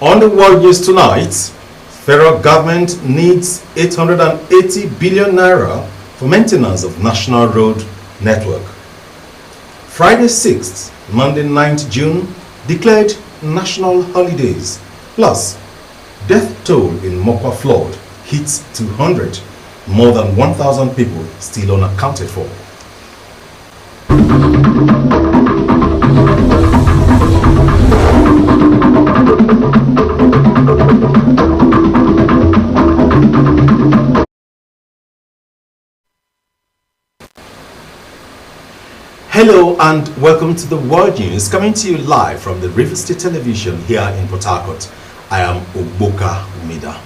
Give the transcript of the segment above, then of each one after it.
On the world news tonight, federal government needs 880 billion naira for maintenance of national road network. Friday 6th, Monday 9th June, declared national holidays. Plus, death toll in Mokwa flood hits 200. More than 1,000 people still unaccounted for. Hello and welcome to the World News, coming to you live from the Rstv television here in Port Harcourt. I am Ogboka Umida.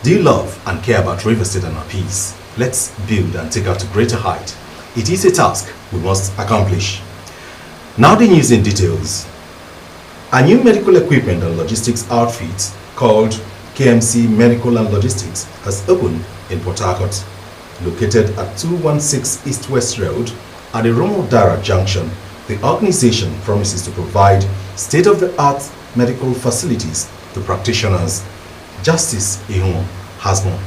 Do you love and care about Rstv and our peace? Let's build and take her to greater height. It is a task we must accomplish. Now the news in details. A new medical equipment and logistics outfit called KMC Medical and Logistics has opened in Port Harcourt. Located at 216 East West Road, at the Romo Dara Junction, the organization promises to provide state-of-the-art medical facilities to practitioners. Justice Ihun has more.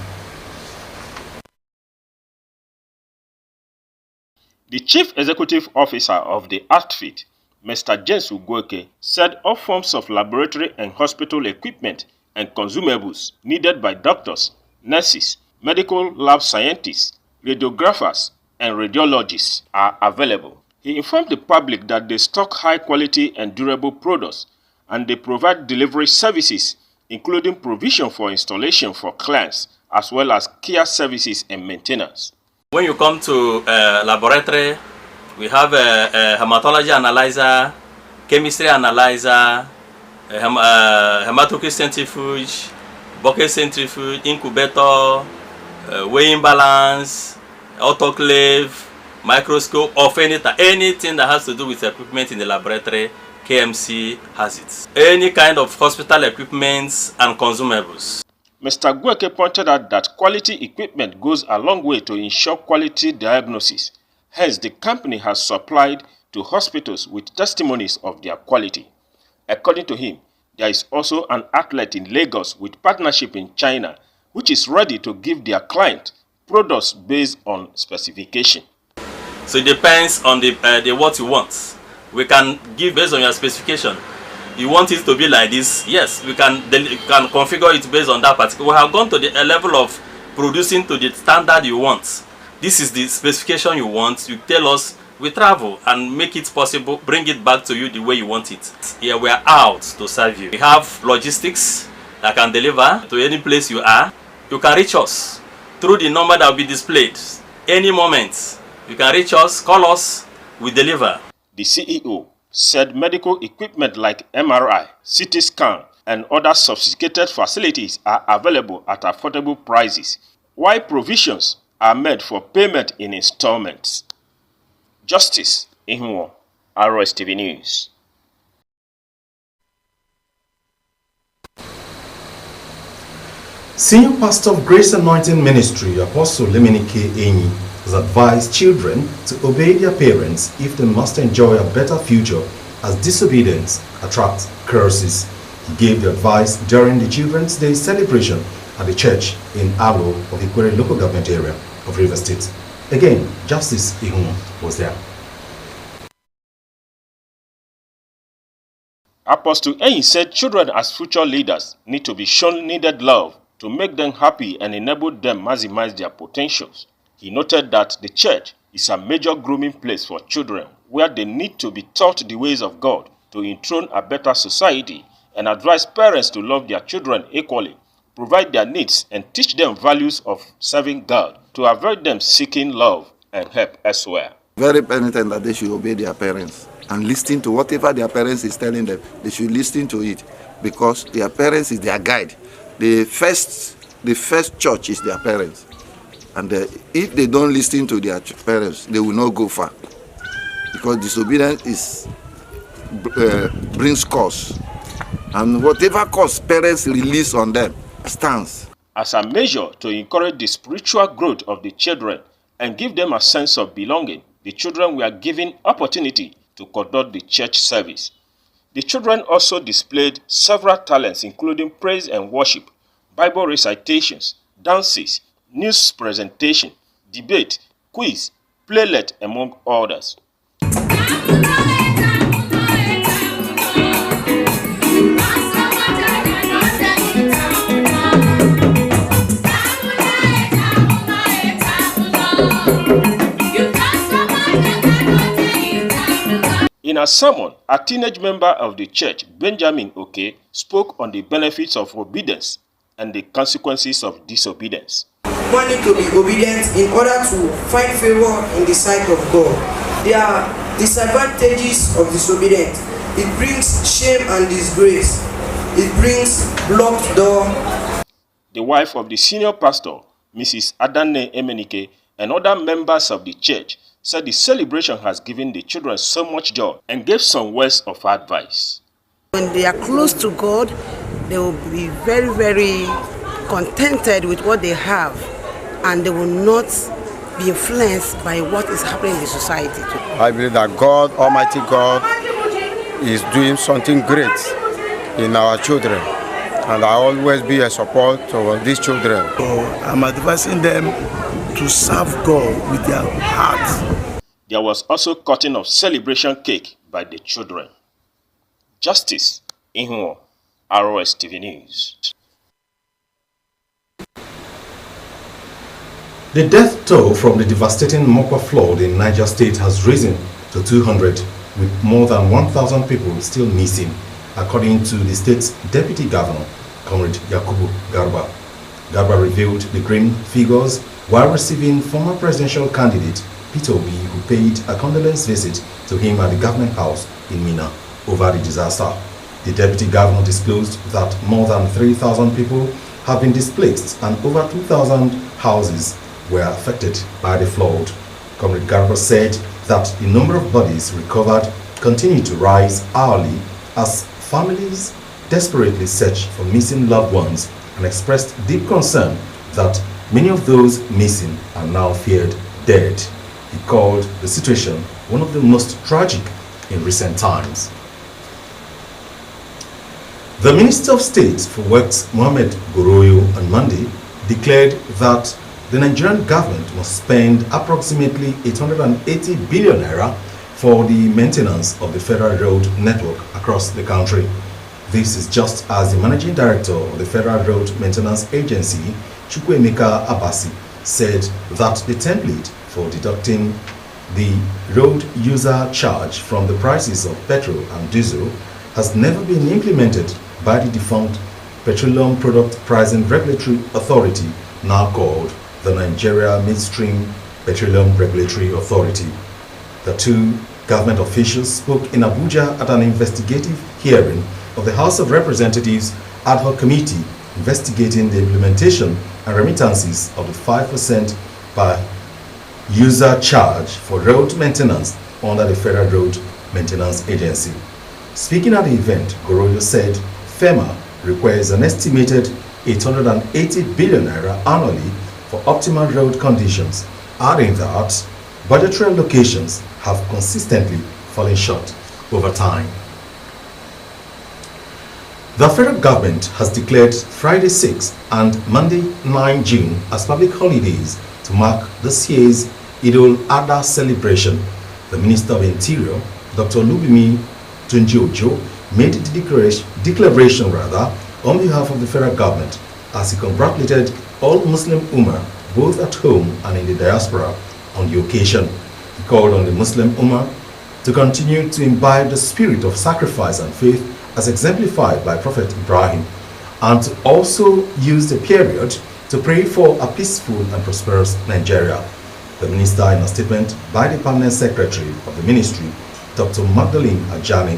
The Chief Executive Officer of the outfit, Mr. James Ugweke, said all forms of laboratory and hospital equipment and consumables needed by doctors, nurses, medical lab scientists, radiographers, and radiologists are available. He informed the public that they stock high-quality and durable products, and they provide delivery services, including provision for installation for clients, as well as care services and maintenance. When you come to laboratory, we have a hematology analyzer, chemistry analyzer, hematocrit centrifuge, bucket centrifuge, incubator, weighing balance, autoclave, microscope, of anything that has to do with equipment in the laboratory, KMC has it. Any kind of hospital equipment and consumables. Mr. Gweke pointed out that quality equipment goes a long way to ensure quality diagnosis. Hence, the company has supplied to hospitals with testimonies of their quality. According to him, there is also an outlet in Lagos with partnership in China, which is ready to give their client products based on specification. So it depends on the what you want. We can give based on your specification. You want it to be like this? Yes, we can configure it based on that particular. We have gone to the level of producing to the standard you want. This is the specification you want. You tell us, we travel and make it possible, bring it back to you the way you want it. Here we are out to serve you. We have logistics that can deliver to any place you are. You can reach us through the number that will be displayed. Any moment, you can reach us, call us, we deliver. The CEO said medical equipment like MRI, CT scan, and other sophisticated facilities are available at affordable prices, while provisions are made for payment in installments. Justice Ihun, Rstv News. Senior Pastor of Grace Anointing Ministry, Apostle Lemenike Enyi, has advised children to obey their parents if they must enjoy a better future, as disobedience attracts curses. He gave the advice during the Children's Day celebration at the church in Alo of Ikwere local government area of Rivers State. Again, Justice Ihun was there. Apostle Enyi said children as future leaders need to be shown needed love to make them happy and enable them maximize their potentials. He noted that the church is a major grooming place for children where they need to be taught the ways of God to enthrone a better society, and advise parents to love their children equally, provide their needs, and teach them values of serving God to avoid them seeking love and help elsewhere. Very penitent that they should obey their parents and listen to whatever their parents is telling them. They should listen to it because their parents is their guide. The first church is their parents, and if they don't listen to their parents, they will not go far, because disobedience brings curse, and whatever curse parents release on them stands. As a measure to encourage the spiritual growth of the children and give them a sense of belonging, the children were given opportunity to conduct the church service. The children also displayed several talents including praise and worship, Bible recitations, dances, news presentation, debate, quiz, playlet, among others. In a sermon, a teenage member of the church, Benjamin Oke, spoke on the benefits of obedience and the consequences of disobedience. One need to be obedient in order to find favor in the sight of God. There are disadvantages of disobedience. It brings shame and disgrace. It brings blocked door. The wife of the senior pastor, Mrs. Adane Emenike, and other members of the church said the celebration has given the children so much joy and gave some words of advice. When they are close to God, they will be very, very contented with what they have, and they will not be influenced by what is happening in the society. I believe that God, Almighty God, is doing something great in our children, and I always be a support to these children. So I'm advising them to serve God with their hearts. There was also cutting of celebration cake by the children. Justice Inhuo, Rstv News. The death toll from the devastating Mokwa flood in Niger State has risen to 200, with more than 1,000 people still missing, according to the state's deputy governor, Comrade Yakubu Garba. Garba revealed the grim figures while receiving former presidential candidate Peter Obi, who paid a condolence visit to him at the government house in Mina over the disaster. The deputy governor disclosed that more than 3,000 people have been displaced and over 2,000 houses were affected by the flood. Comrade Garba said that the number of bodies recovered continue to rise hourly as families desperately search for missing loved ones, and expressed deep concern that many of those missing are now feared dead. He called the situation one of the most tragic in recent times. The Minister of State for Works, Mohamed Goroyo, on Monday declared that the Nigerian government must spend approximately 880 billion naira for the maintenance of the federal road network across the country. This is just as the Managing Director of the Federal Road Maintenance Agency, Chukwuemeka Abasi, said that the template for deducting the road user charge from the prices of petrol and diesel has never been implemented by the defunct Petroleum Product Pricing Regulatory Authority, now called the Nigeria Midstream Petroleum Regulatory Authority. The two government officials spoke in Abuja at an investigative hearing of the House of Representatives Ad Hoc Committee investigating the implementation and remittances of the 5% per user charge for road maintenance under the Federal Road Maintenance Agency. Speaking at the event, Goroyo said FEMA requires an estimated 880 billion naira annually for optimal road conditions, adding that budgetary allocations have consistently fallen short over time. The federal government has declared Friday 6 and Monday 9 June as public holidays to mark this year's Eid al-Adha celebration. The Minister of Interior, Dr. Lubimi Tunji-Ojo, made the declaration on behalf of the federal government as he congratulated all Muslim Ummah, both at home and in the diaspora, on the occasion. He called on the Muslim Ummah to continue to imbibe the spirit of sacrifice and faith as exemplified by Prophet Ibrahim, and to also use the period to pray for a peaceful and prosperous Nigeria. The minister, in a statement by the permanent secretary of the ministry, Dr. Magdalene Ajani,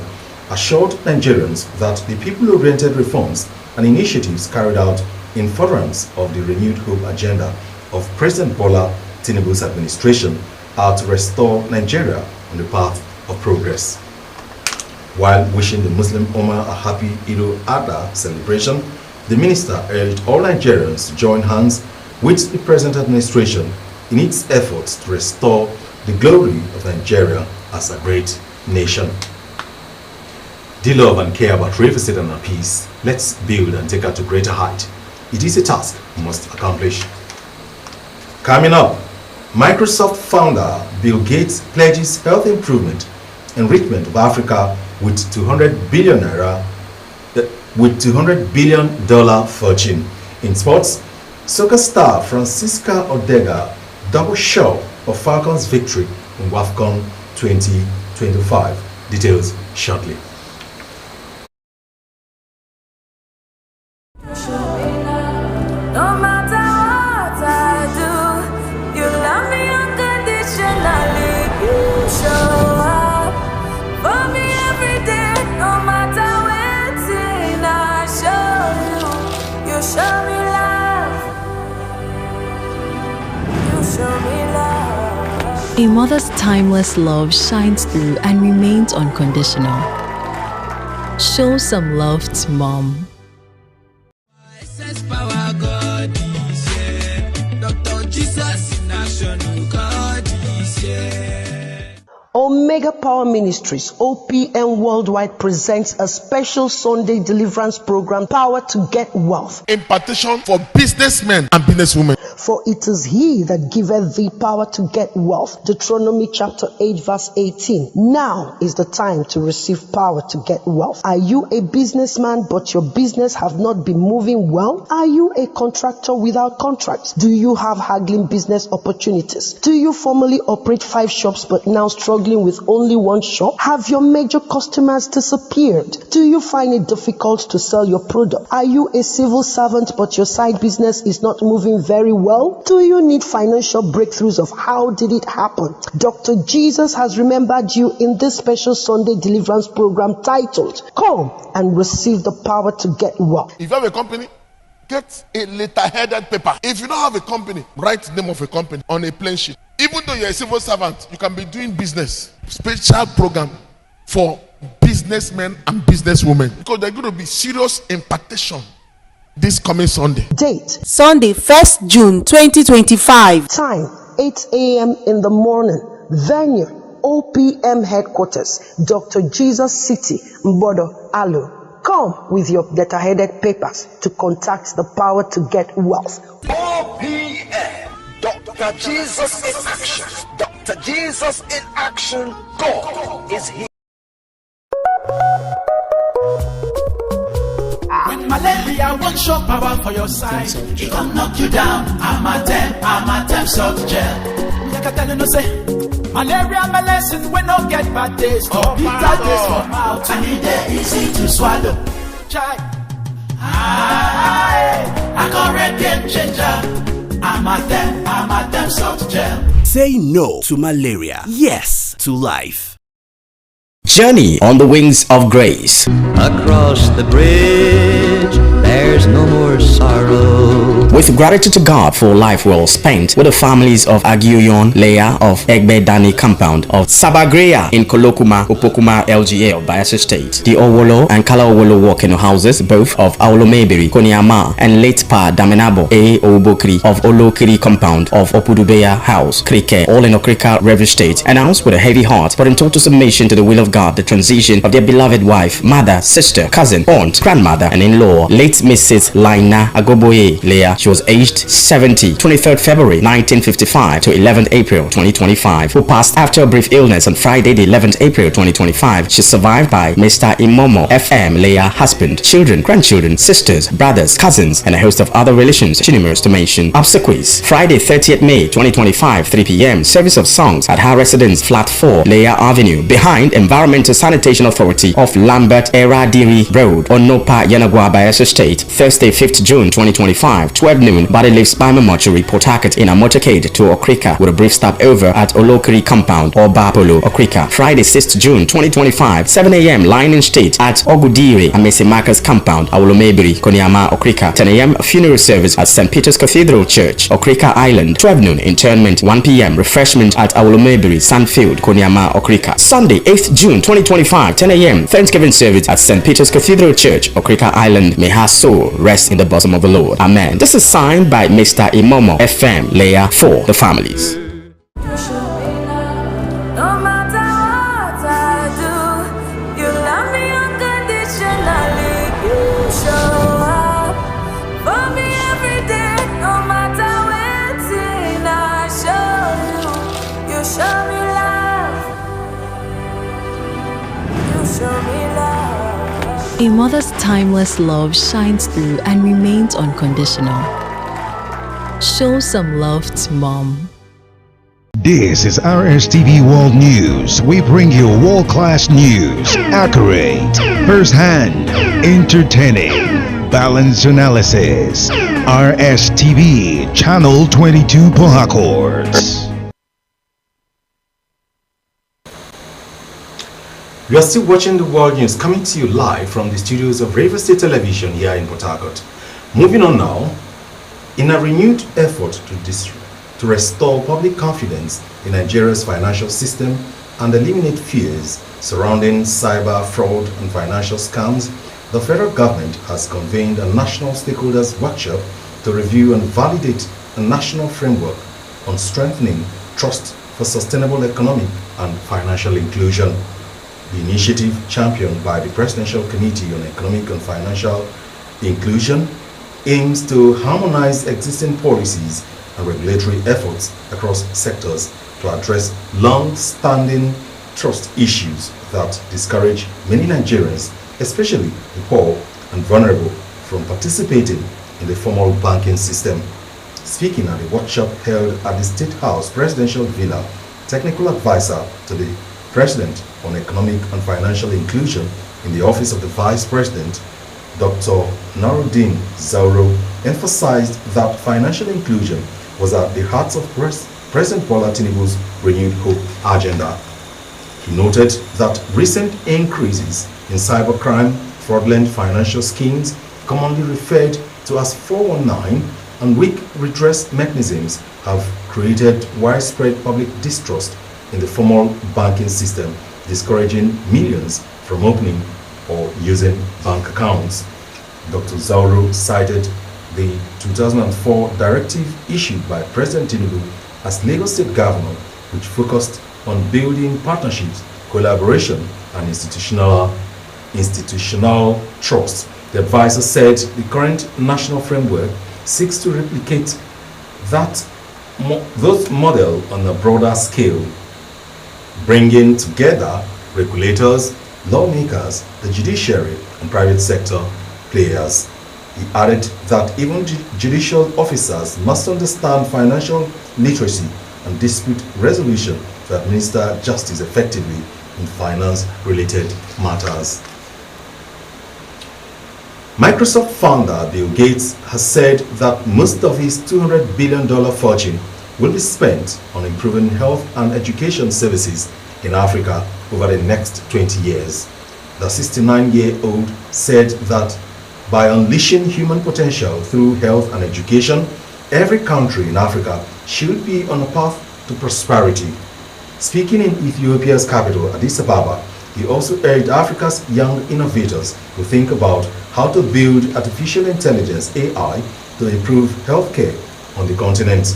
assured Nigerians that the people-oriented reforms and initiatives carried out in furtherance of the renewed hope agenda of President Bola Tinubu's administration are to restore Nigeria on the path of progress. While wishing the Muslim Ummah a happy Eid al-Adha celebration, the minister urged all Nigerians to join hands with the present administration in its efforts to restore the glory of Nigeria as a great nation. Do you love and care about River State and our peace? Let's build and take her to greater height. It is a task we must accomplish. Coming up, Microsoft founder Bill Gates pledges health improvement, enrichment of Africa with $200 billion fortune. In sports, soccer star Francisca Odega double sure of Falcons' victory in WAFCON 2025. Details shortly. A mother's timeless love shines through and remains unconditional. Show some love to mom. Omega Power Ministries, OPM Worldwide, presents a special Sunday deliverance program, Power to Get Wealth. Impartation for businessmen and businesswomen. For it is he that giveth thee power to get wealth. Deuteronomy chapter 8 verse 18. Now is the time to receive power to get wealth. Are you a businessman but your business have not been moving well? Are you a contractor without contracts? Do you have haggling business opportunities? Do you formerly operate 5 shops but now struggling with only 1 shop? Have your major customers disappeared? Do you find it difficult to sell your product? Are you a civil servant but your side business is not moving very well? Do you need financial breakthroughs of how did it happen? Dr. Jesus has remembered you in this special Sunday deliverance program titled, Come and Receive the Power to Get Wealth. If you have a company, get a letter-headed paper. If you don't have a company, write the name of a company on a plain sheet. Even though you're a civil servant, you can be doing business. Special program for businessmen and businesswomen, because there's going to be serious impartation this coming Sunday. Date Sunday, 1st June 2025. Time 8 a.m. in the morning. Venue OPM headquarters, Dr. Jesus City, Mbodo, Alu. Come with your letter-headed papers to contact the Power to Get Wealth. OPM, Dr. Jesus in action. Dr. Jesus in action. God is here. When malaria won't show power for your side, it gon' knock you down. I'm a temp salt gel. Me I can tell you no say, malaria my lesson when no get bad taste. Oh, bitter taste for mouth, and it easy to swallow. Try. I got red game changer. I'm a temp salt gel. Say no to malaria. Yes to life. Journey on the wings of grace. Across the bridge, there's no more sorrow. With gratitude to God for life well spent with the families of Agioyon, Leah of Egbedani compound, of Sabagrea in Kolokuma, Upokuma LGA of Bayelsa State, the Owolo and Kala Owolo Walking houses, both of Aolomebiri, Koniama, and late Pa Damenabo A. Obokri of Olokiri compound of Opudubeya House, Krike, all in Okrika River State, announced with a heavy heart but in total submission to the will of God the transition of their beloved wife, mother, sister, cousin, aunt, grandmother, and in-law, late Mrs. Laina Agoboye Leah. She was aged 70, 23rd February 1955 to 11th April 2025, who passed after a brief illness on Friday the 11th April 2025. She survived by Mr. Imomo FM Leah, husband, children, grandchildren, sisters, brothers, cousins, and a host of other relations, too numerous to mention. Obsequies: Friday 30th May 2025, 3 p.m. Service of songs at her residence, Flat 4, Leah Avenue, behind Environmental Sanitation Authority of Lambert Eradiri Road, Onopa, Yanagwa, Bayelsa State. Thursday 5th June 2025, 12 noon. Body leaves Bima Mortuary, Port Harcourt in a motorcade to Okrika with a brief stopover at Olokiri compound or Bapolo, Okrika. Friday 6th June 2025, 7 a.m. line in state at Ogudire, Amese Marcus compound, Awolomebiri, Koniama, Okrika. 10 a.m. funeral service at St. Peter's Cathedral Church, Okrika Island. 12 noon interment. 1 p.m. refreshment at Awolomebiri, Sandfield, Koniama, Okrika. Sunday 8th June 2025, 10 a.m. Thanksgiving service at St. Peter's Cathedral Church, Okrika Island. May her soul rest in the bosom of the Lord. Amen. This is signed by Mr. Imomo FM Leah for the families. No matter what I do, you love me unconditionally. A mother's timeless love shines through and remains unconditional. Show some love to mom. This is Rstv World News. We bring you world-class news, accurate, first-hand, entertaining, balanced analysis. Rstv, Channel 22 Port Harcourt. You are still watching the World News coming to you live from the studios of Rstv Television here in Port Harcourt. Moving on now, in a renewed effort to restore public confidence in Nigeria's financial system and eliminate fears surrounding cyber fraud and financial scams, the federal government has convened a national stakeholders workshop to review and validate a national framework on strengthening trust for sustainable economic and financial inclusion. The initiative, championed by the Presidential Committee on Economic and Financial Inclusion, aims to harmonize existing policies and regulatory efforts across sectors to address long-standing trust issues that discourage many Nigerians, especially the poor and vulnerable, from participating in the formal banking system. Speaking at a workshop held at the State House Presidential Villa, technical advisor to the President on Economic and Financial Inclusion in the Office of the Vice President, Dr. Naruddin Zauro, emphasized that financial inclusion was at the heart of President Bola Tinubu's renewed hope agenda. He noted that recent increases in cybercrime, fraudulent financial schemes, commonly referred to as 419, and weak redress mechanisms have created widespread public distrust in the formal banking system, discouraging millions from opening or using bank accounts. Dr. Zauro cited the 2004 directive issued by President Tinubu as Lagos State Governor, which focused on building partnerships, collaboration, and institutional trust. The advisor said the current national framework seeks to replicate those model on a broader scale, bringing together regulators, lawmakers, the judiciary, and private sector players. He added that even judicial officers must understand financial literacy and dispute resolution to administer justice effectively in finance-related matters. Microsoft founder Bill Gates has said that most of his $200 billion fortune will be spent on improving health and education services in Africa over the next 20 years. The 69-year-old said that by unleashing human potential through health and education, every country in Africa should be on a path to prosperity. Speaking in Ethiopia's capital, Addis Ababa, he also urged Africa's young innovators to think about how to build artificial intelligence (AI) to improve healthcare on the continent.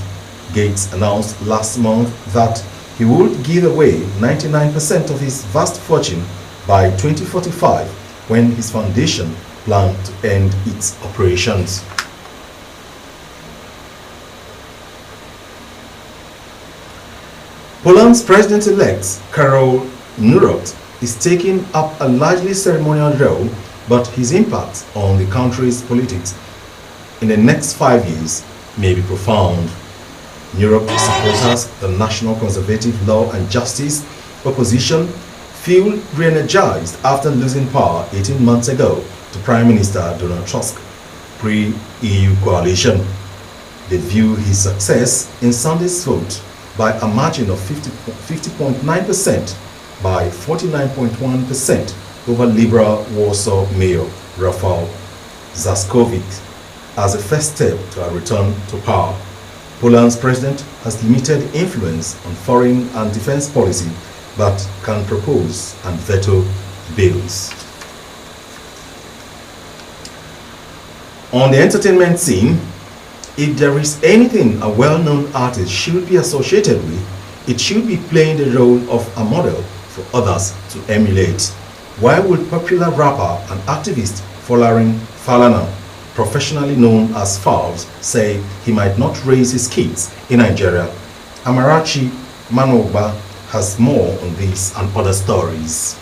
Gates announced last month that he would give away 99% of his vast fortune by 2045, when his foundation planned to end its operations. Poland's president-elect Karol Nawrocki is taking up a largely ceremonial role, but his impact on the country's politics in the next 5 years may be profound. Nawrocki supporters, the National Conservative Law and Justice opposition, feel re-energized after losing power 18 months ago to Prime Minister Donald Tusk pre-EU coalition. They view his success in Sunday's vote by a margin of 50.9% by 49.1% over Liberal Warsaw Mayor Rafał Trzaskowicz as a first step to a return to power. Poland's president has limited influence on foreign and defense policy, but can propose and veto bills. On the entertainment scene, if there is anything a well-known artist should be associated with, it should be playing the role of a model for others to emulate. Why would popular rapper and activist Folarin Falana, professionally known as Falz, say he might not raise his kids in Nigeria? Amarachi Manoba has more on this and other stories.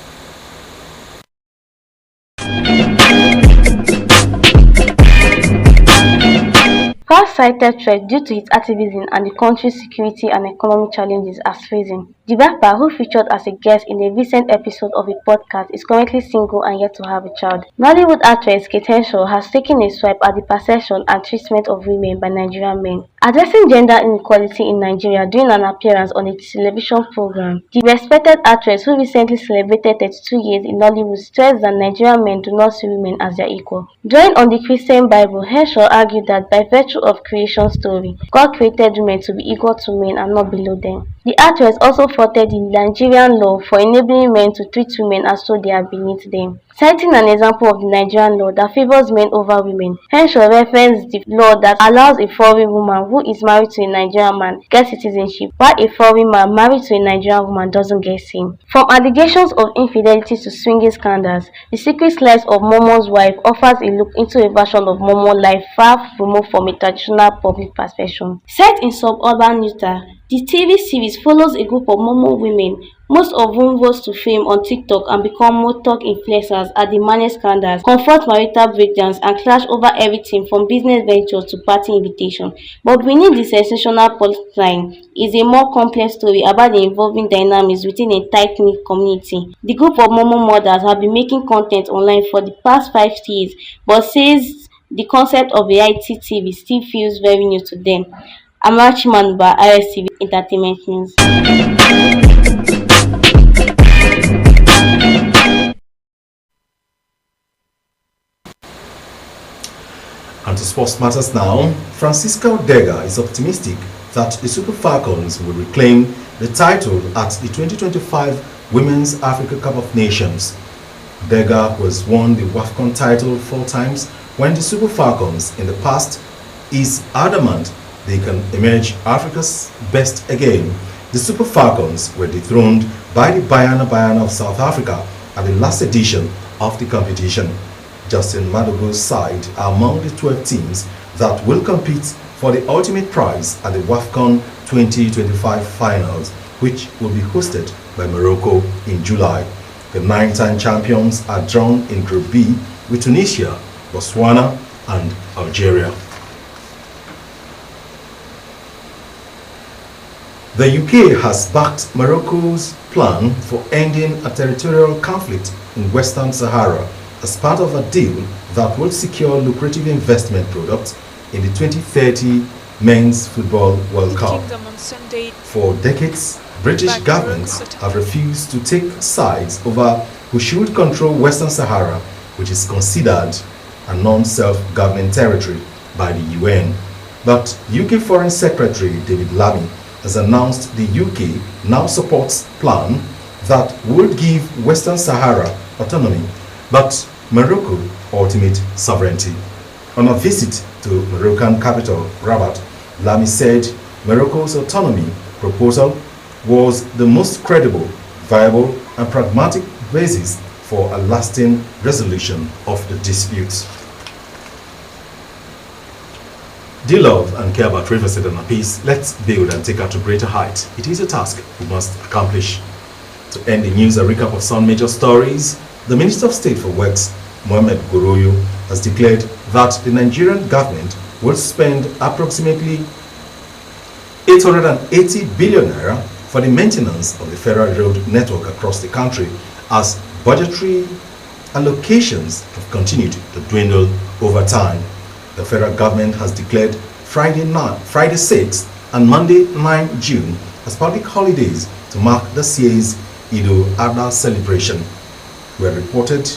cited threat due to its activism and the country's security and economic challenges as freezing. The rapper, who featured as a guest in a recent episode of a podcast, is currently single and yet to have a child. Nollywood actress Kate Henshaw has taken a swipe at the perception and treatment of women by Nigerian men. Addressing gender inequality in Nigeria during an appearance on a television program, the respected actress, who recently celebrated 32 years in Nollywood, stressed that Nigerian men do not see women as their equal. Drawing on the Christian Bible, Henshaw argued that by virtue of creation story, God created women to be equal to men and not below them. The actress also faulted the Nigerian law for enabling men to treat women as though they are beneath them. Citing an example of the Nigerian law that favors men over women, Henshaw referenced the law that allows a foreign woman who is married to a Nigerian man get citizenship, while a foreign man married to a Nigerian woman doesn't get same. From allegations of infidelity to swinging scandals, The Secret Lives of Mormon's Wife offers a look into a version of Mormon life far removed from a traditional public perception. Set in suburban Utah, the TV series follows a group of Mormon women, most of whom rose to fame on TikTok and become motor influencers at the managed scandals, confront marital breakdowns, and clash over everything from business ventures to party invitation. But beneath the sensational plotline is a more complex story about the evolving dynamics within a tight-knit community. The group of Mormon mothers have been making content online for the past 5 years, but says the concept of reality TV still feels very new to them. Amarachi Manuba, Rstv Entertainment News. And to sports matters now, Francisca Odega is optimistic that the Super Falcons will reclaim the title at the 2025 Women's Africa Cup of Nations. Odega, who has won the WAFCON title 4 times when the Super Falcons in the past, is adamant they can emerge Africa's best again. The Super Falcons were dethroned by the Banyana of South Africa at the last edition of the competition. Justin Madugo's side are among the 12 teams that will compete for the ultimate prize at the WAFCON 2025 finals, which will be hosted by Morocco in July. The 9-time champions are drawn in Group B with Tunisia, Botswana, and Algeria. The UK has backed Morocco's plan for ending a territorial conflict in Western Sahara as part of a deal that will secure lucrative investment products in the 2030 Men's Football World Cup. For decades, British governments have refused to take sides over who should control Western Sahara, which is considered a non-self-governing territory by the UN. But UK Foreign Secretary David Lammy has announced the UK now supports a plan that would give Western Sahara autonomy, but Morocco ultimate sovereignty. On a visit to Moroccan capital Rabat, Lammy said Morocco's autonomy proposal was the most credible, viable, and pragmatic basis for a lasting resolution of the disputes. Do you love and care about River State and peace? Let's build and take her to greater height. It is a task we must accomplish. To end the news, a recap of some major stories. The Minister of State for Works, Mohamed Goroyo, has declared that the Nigerian government will spend approximately 880 billion naira for the maintenance of the federal road network across the country, as budgetary allocations have continued to dwindle over time. The federal government has declared Friday 6th and Monday 9 June as public holidays to mark this year's Eid-ul-Adha celebration. We are reported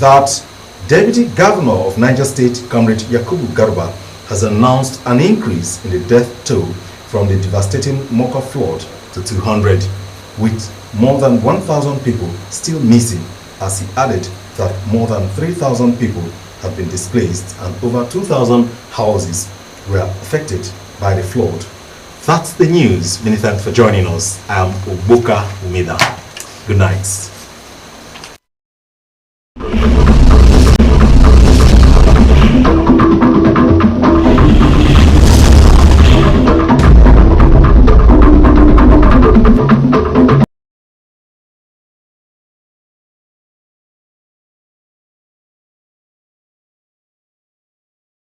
that Deputy Governor of Niger State, Comrade Yakubu Garba, has announced an increase in the death toll from the devastating Mocha flood to 200, with more than 1,000 people still missing, as he added that more than 3,000 people have been displaced and over 2,000 houses were affected by the flood. That's the news. Many thanks for joining us. I am Ogboka Umeda. Good night.